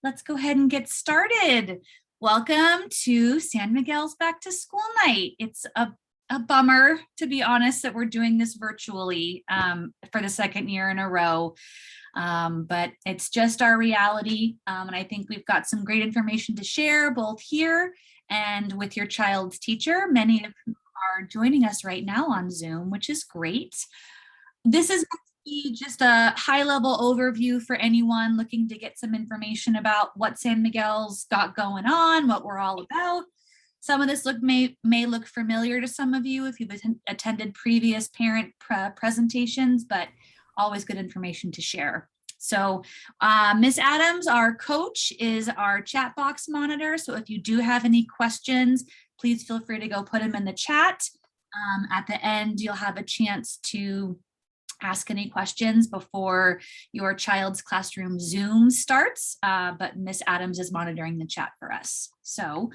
let's go ahead and get started. Welcome to San Miguel's Back to School Night. It's a bummer, to be honest, that we're doing this virtually for the second year in a row. But it's just our reality. And I think we've got some great information to share both here and with your child's teacher. Many of whom are joining us right now on Zoom, which is great. This is just a high-level overview for anyone looking to get some information about what San Miguel's got going on, what we're all about. Some of this may look familiar to some of you if you've attended previous parent presentations, but always good information to share. So Miss Adams, our coach, is our chat box monitor. So if you do have any questions, please feel free to go put them in the chat. At the end, you'll have a chance to ask any questions before your child's classroom Zoom starts, but Miss Adams is monitoring the chat for us. So,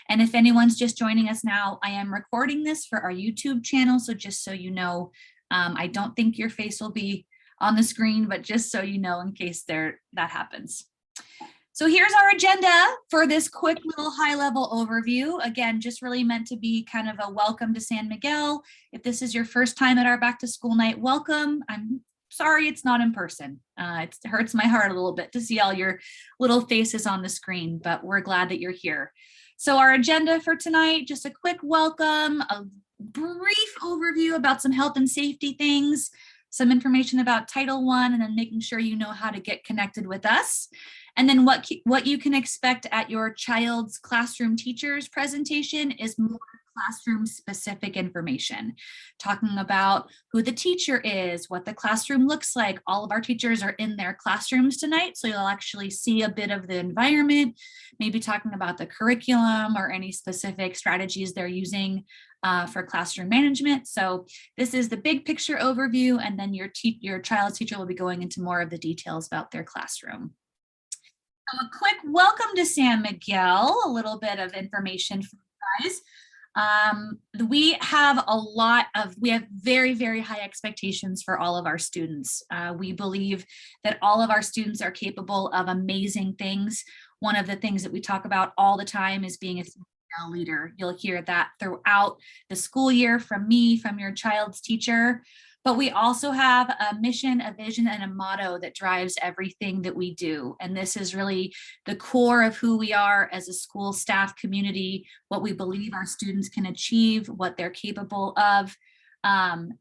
and if anyone's just joining us now, I am recording this for our YouTube channel. So just so you know, I don't think your face will be on the screen, but just so you know, in case that happens. So here's our agenda for this quick little high-level overview. Again, just really meant to be kind of a welcome to San Miguel. If this is your first time at our back to school night, welcome. I'm sorry it's not in person. It hurts my heart a little bit to see all your little faces on the screen, but we're glad that you're here. So our agenda for tonight, just a quick welcome, a brief overview about some health and safety things, some information about Title I, and then making sure you know how to get connected with us. And then what you can expect at your child's classroom teacher's presentation is more classroom specific information, talking about who the teacher is, what the classroom looks like. All of our teachers are in their classrooms tonight, so you'll actually see a bit of the environment, maybe talking about the curriculum or any specific strategies they're using for classroom management. So this is the big picture overview, and then your child's teacher will be going into more of the details about their classroom. So a quick welcome to San Miguel, a little bit of information for you guys. We have very, very high expectations for all of our students. We believe that all of our students are capable of amazing things. One of the things that we talk about all the time is being a leader. You'll hear that throughout the school year from me, from your child's teacher. But we also have a mission, a vision, and a motto that drives everything that we do. And this is really the core of who we are as a school staff community, what we believe our students can achieve, what they're capable of, and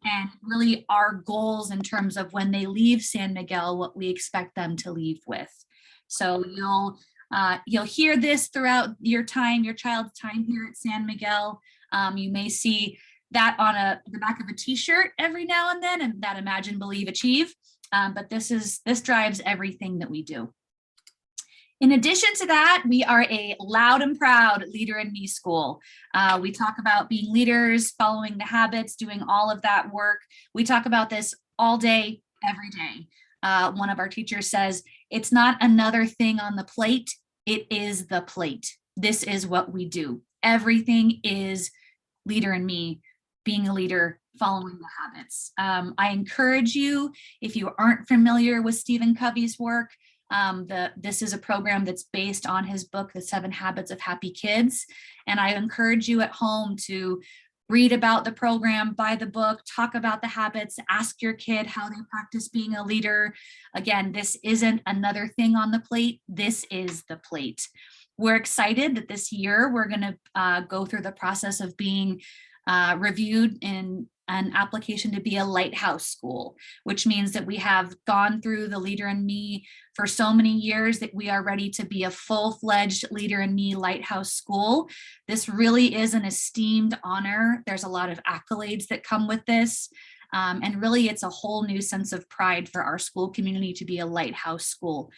really our goals in terms of when they leave San Miguel, what we expect them to leave with. So you'll hear this throughout your child's time here at San Miguel. You may see that on the back of a t-shirt every now and then, and that Imagine, Believe, Achieve. But this drives everything that we do. In addition to that, we are a loud and proud Leader in Me school. We talk about being leaders, following the habits, doing all of that work. We talk about this all day, every day. One of our teachers says, it's not another thing on the plate, it is the plate. This is what we do. Everything is Leader in Me, being a leader, following the habits. I encourage you, if you aren't familiar with Stephen Covey's work, this is a program that's based on his book, The 7 Habits of Happy Kids. And I encourage you at home to read about the program, buy the book, talk about the habits, ask your kid how they practice being a leader. Again, this isn't another thing on the plate. This is the plate. We're excited that this year we're going to go through the process of being reviewed in an application to be a lighthouse school, which means that we have gone through the Leader in Me for so many years that we are ready to be a full-fledged Leader in Me lighthouse school. This really is an esteemed honor. There's a lot of accolades that come with this. And really, it's a whole new sense of pride for our school community to be a lighthouse school.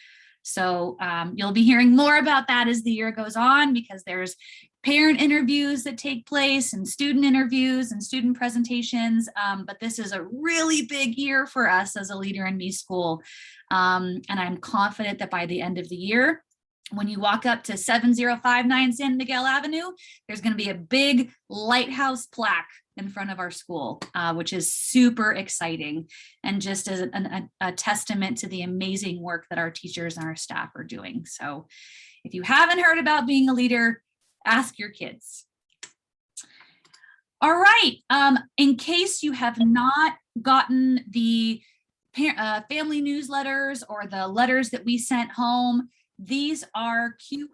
So you'll be hearing more about that as the year goes on, because there's parent interviews that take place and student interviews and student presentations. But this is a really big year for us as a Leader in Me school. And I'm confident that by the end of the year, When you walk up to 7059 San Miguel Avenue, there's going to be a big lighthouse plaque in front of our school, which is super exciting and just as a testament to the amazing work that our teachers and our staff are doing. So if you haven't heard about being a leader, ask your kids. All right. In case you have not gotten the family newsletters or the letters that we sent home, these are QR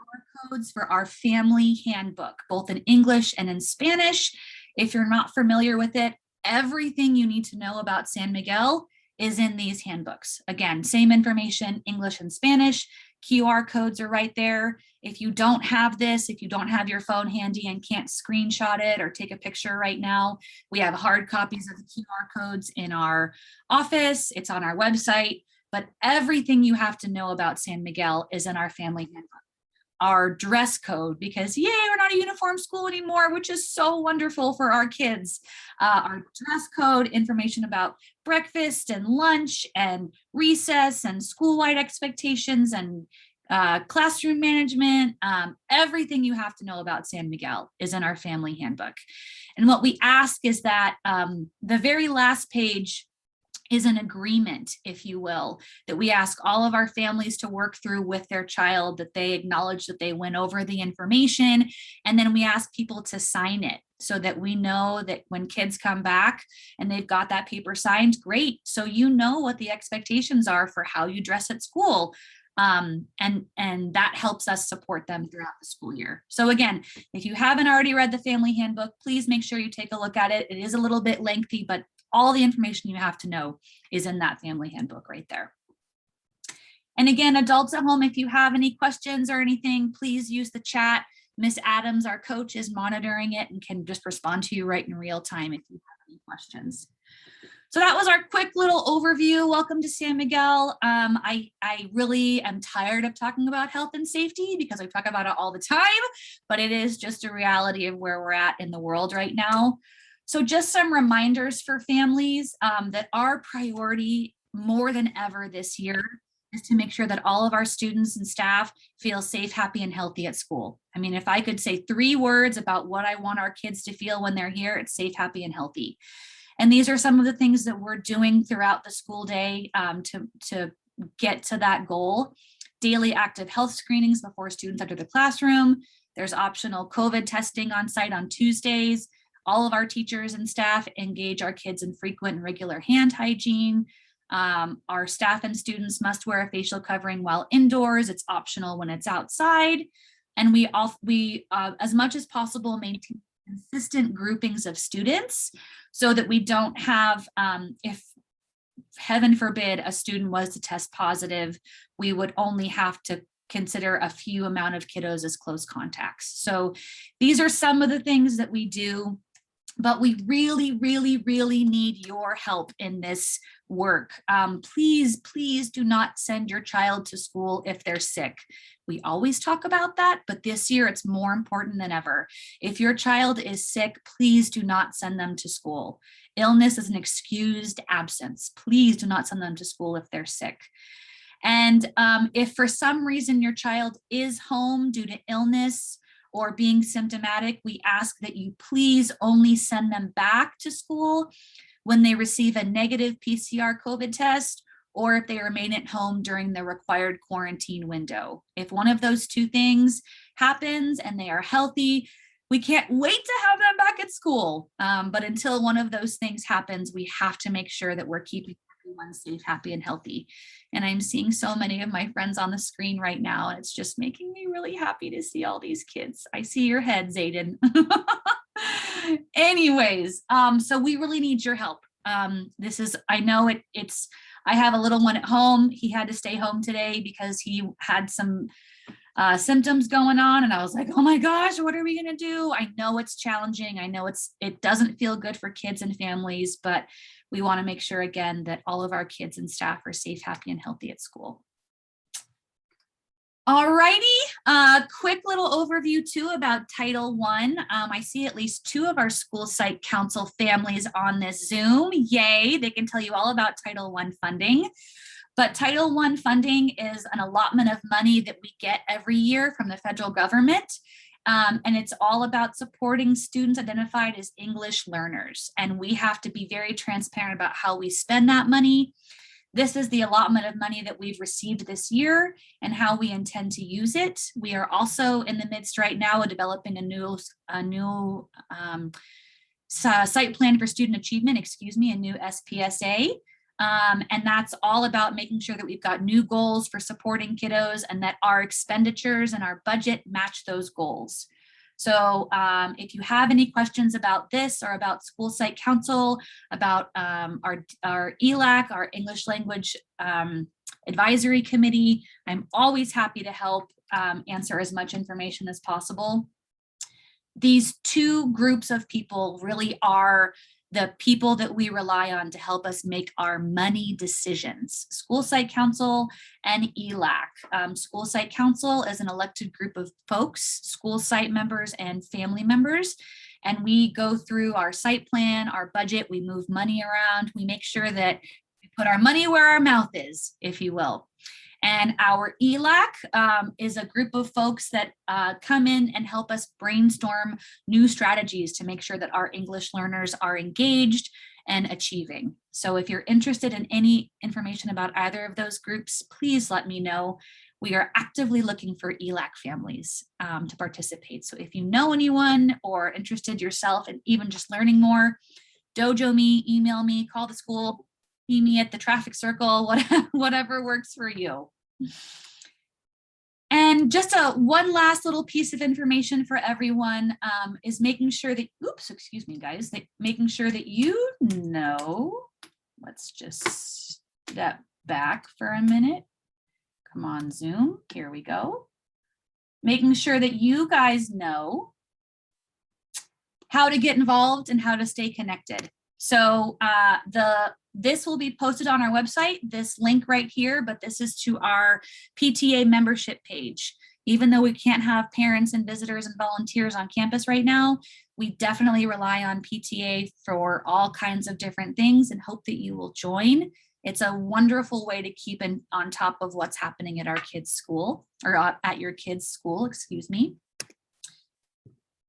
codes for our family handbook, both in English and in Spanish. If you're not familiar with it, everything you need to know about San Miguel is in these handbooks. Again, same information, English and Spanish. QR codes are right there. If you don't have this, if you don't have your phone handy and can't screenshot it or take a picture right now, we have hard copies of the QR codes in our office. It's on our website. But everything you have to know about San Miguel is in our family handbook. Our dress code, because yay, we're not a uniform school anymore, which is so wonderful for our kids. Our dress code, information about breakfast and lunch and recess and school-wide expectations and classroom management. Everything you have to know about San Miguel is in our family handbook. And what we ask is that the very last page is an agreement, if you will, that we ask all of our families to work through with their child, that they acknowledge that they went over the information, and then we ask people to sign it so that we know that when kids come back and they've got that paper signed, great. So you know what the expectations are for how you dress at school. And that helps us support them throughout the school year. So again, if you haven't already read the family handbook, please make sure you take a look at it. It is a little bit lengthy, but all the information you have to know is in that family handbook right there. And again, adults at home, if you have any questions or anything, please use the chat. Miss Adams, our coach, is monitoring it and can just respond to you right in real time if you have any questions. So that was our quick little overview. Welcome to San Miguel. I really am tired of talking about health and safety because I talk about it all the time, but it is just a reality of where we're at in the world right now. So just some reminders for families that our priority more than ever this year is to make sure that all of our students and staff feel safe, happy, and healthy at school. I mean, if I could say 3 words about what I want our kids to feel when they're here, it's safe, happy, and healthy. And these are some of the things that we're doing throughout the school day to get to that goal. Daily active health screenings before students enter the classroom. There's optional COVID testing on site on Tuesdays. All of our teachers and staff engage our kids in frequent and regular hand hygiene. Our staff and students must wear a facial covering while indoors. It's optional when it's outside. And we as much as possible, maintain consistent groupings of students so that we don't have, if heaven forbid a student was to test positive, we would only have to consider a few amount of kiddos as close contacts. So these are some of the things that we do. But we really, really, really need your help in this work. Please, please do not send your child to school if they're sick. We always talk about that, but this year it's more important than ever. If your child is sick, please do not send them to school. Illness is an excused absence. Please do not send them to school if they're sick. And if for some reason your child is home due to illness, or being symptomatic, we ask that you please only send them back to school when they receive a negative PCR COVID test, or if they remain at home during the required quarantine window. If one of those 2 things happens and they are healthy, we can't wait to have them back at school. But until one of those things happens, we have to make sure that we're keeping everyone safe, happy, and healthy. And I'm seeing so many of my friends on the screen right now, and it's just making me really happy to see all these kids. I see your head, Zayden. Anyways, so we really need your help. I know I have a little one at home. He had to stay home today because he had some symptoms going on. And I was like, oh my gosh, what are we going to do? I know it's challenging. I know it doesn't feel good for kids and families, but we want to make sure again that all of our kids and staff are safe, happy, and healthy at school. All righty, quick little overview too about Title I. I see at least 2 of our school site council families on this Zoom. Yay, they can tell you all about Title I funding. But Title I funding is an allotment of money that we get every year from the federal government. And it's all about supporting students identified as English learners. And we have to be very transparent about how we spend that money. This is the allotment of money that we've received this year and how we intend to use it. We are also in the midst right now of developing a new site plan for student achievement, a new SPSA. And that's all about making sure that we've got new goals for supporting kiddos and that our expenditures and our budget match those goals. So if you have any questions about this or about School Site Council, about our ELAC, our English Language Advisory Committee, I'm always happy to help answer as much information as possible. These two groups of people really are the people that we rely on to help us make our money decisions. School Site Council and ELAC. School Site Council is an elected group of folks, school site members and family members. And we go through our site plan, our budget, we move money around, we make sure that we put our money where our mouth is, if you will. And our ELAC is a group of folks that come in and help us brainstorm new strategies to make sure that our English learners are engaged and achieving. So if you're interested in any information about either of those groups, please let me know. We are actively looking for ELAC families to participate. So if you know anyone or interested yourself in even just learning more, dojo me, email me, call the school, see me at the traffic circle, whatever works for you. And just one last little piece of information for everyone is making sure that, excuse me, guys, making sure that you know, let's just step back for a minute. Come on, Zoom, here we go. Making sure that you guys know how to get involved and how to stay connected. So this will be posted on our website, this link right here, but this is to our PTA membership page. Even though we can't have parents and visitors and volunteers on campus right now, we definitely rely on PTA for all kinds of different things and hope that you will join. It's a wonderful way to keep on top of what's happening at our kids' school, or at your kids' school, excuse me.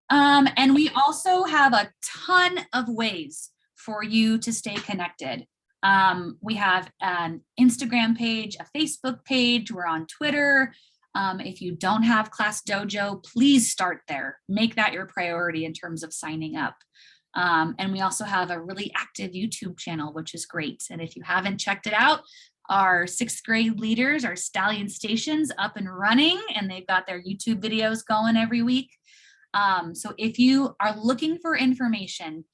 And we also have a ton of ways for you to stay connected. We have an Instagram page, a Facebook page, we're on Twitter. If you don't have Class Dojo, please start there. Make that your priority in terms of signing up. And we also have a really active YouTube channel, which is great. And if you haven't checked it out, our 6th grade leaders, our Stallion Stations, up and running, and they've got their YouTube videos going every week. So if you are looking for information,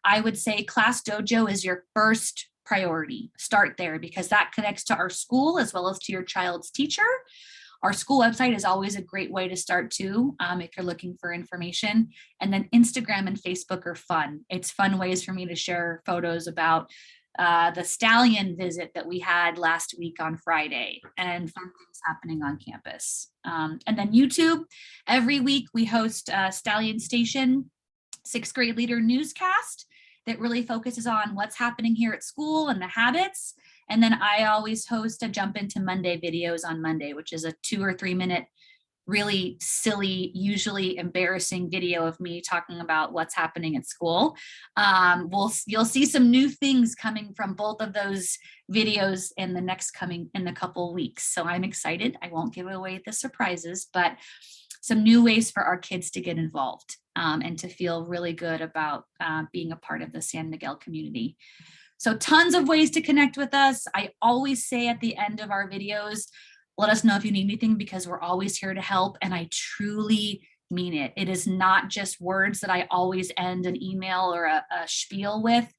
I would say Class Dojo is your first priority. Start there because that connects to our school as well as to your child's teacher. Our school website is always a great way to start too, if you're looking for information. And then Instagram and Facebook are fun. It's fun ways for me to share photos about the Stallion visit that we had last week on Friday and fun things happening on campus. And then YouTube, every week we host a Stallion Station 6th grade leader newscast that really focuses on what's happening here at school and the habits. And then I always host a Jump Into Monday videos on Monday, which is a 2 or 3 minute, really silly, usually embarrassing video of me talking about what's happening at school. You'll see some new things coming from both of those videos in the couple weeks. So I'm excited. I won't give away the surprises, but some new ways for our kids to get involved and to feel really good about being a part of the San Miguel community. So tons of ways to connect with us. I always say at the end of our videos, let us know if you need anything because we're always here to help. And I truly mean it. It is not just words that I always end an email or a spiel with.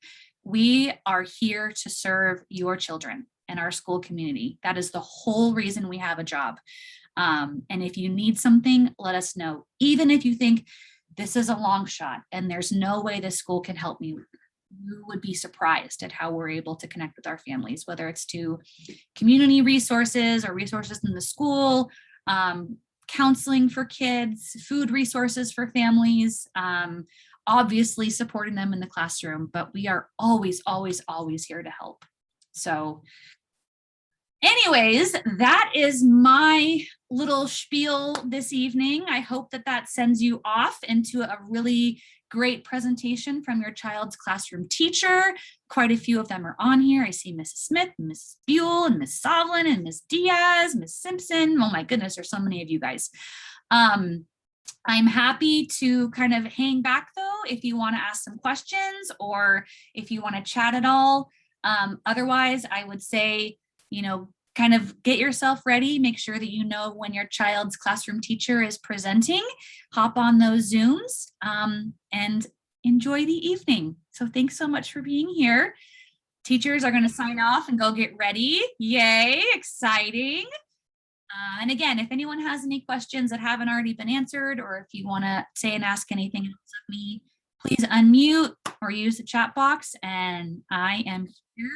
We are here to serve your children and our school community. That is the whole reason we have a job. And if you need something, let us know. Even if you think this is a long shot and there's no way this school can help me, you would be surprised at how we're able to connect with our families, whether it's to community resources or resources in the school, counseling for kids, food resources for families, obviously supporting them in the classroom, but we are always, always, always here to help. So Anyways, that is my little spiel this evening. I hope that that sends you off into a really great presentation from your child's classroom teacher. Quite a few of them are on here. I see Mrs. Smith, Mrs. Buell, and Miss Sovlin, and Miss Diaz, Miss Simpson. Oh my goodness, there's so many of you guys. I'm happy to kind of hang back though, if you want to ask some questions or if you want to chat at all. Otherwise, I would say, kind of get yourself ready, make sure that you know when your child's classroom teacher is presenting, hop on those Zooms, and enjoy the evening. So thanks so much for being here. Teachers are going to sign off and go get ready. Yay, exciting. And again, if anyone has any questions that haven't already been answered, or if you want to say and ask anything else of me, please unmute or use the chat box, and I am here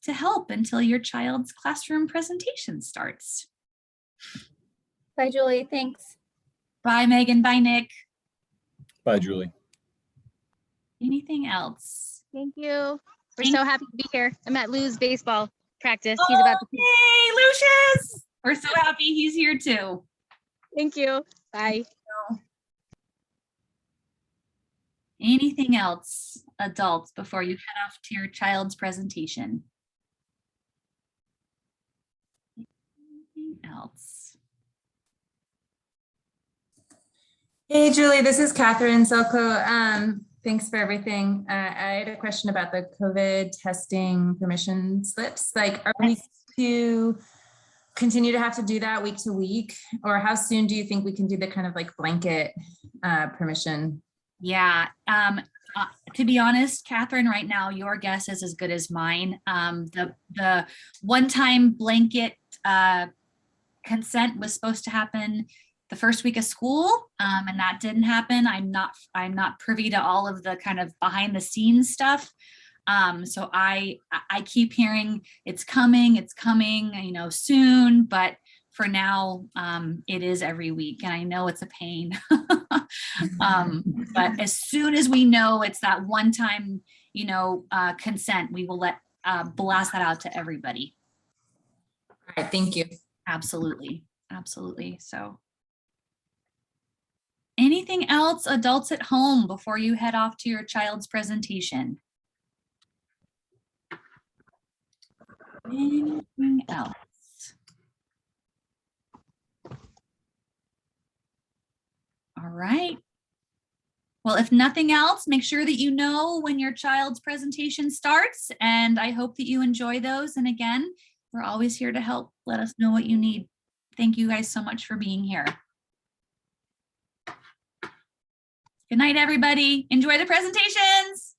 to help until your child's classroom presentation starts. Bye, Julie. Thanks. Bye, Megan. Bye, Nick. Bye, Julie. Anything else? Thank you. We're so happy to be here. I'm at Lou's baseball practice. He's Oh, about to. hey, Lucius. We're so happy he's here too. Thank you. Bye. Anything else, adults, before you head off to your child's presentation? Anything else? Hey, Julie, this is Catherine Selko. Thanks for everything. I had a question about the COVID testing permission slips. Like, are we to continue to have to do that week to week? Or how soon do you think we can do the kind of like blanket permission? Yeah. To be honest, Catherine, right now, your guess is as good as mine. The one-time blanket consent was supposed to happen the first week of school, and that didn't happen. I'm not privy to all of the kind of behind the scenes stuff. So I keep hearing it's coming, soon, but for now, it is every week, and I know it's a pain. But as soon as we know it's that one time, consent, we will blast that out to everybody. All right, thank you. Absolutely. So anything else, adults at home, before you head off to your child's presentation? Anything else? All right. Well, if nothing else, make sure that you know when your child's presentation starts, and I hope that you enjoy those. And again, we're always here to help. Let us know what you need. Thank you guys so much for being here. Good night, everybody. Enjoy the presentations.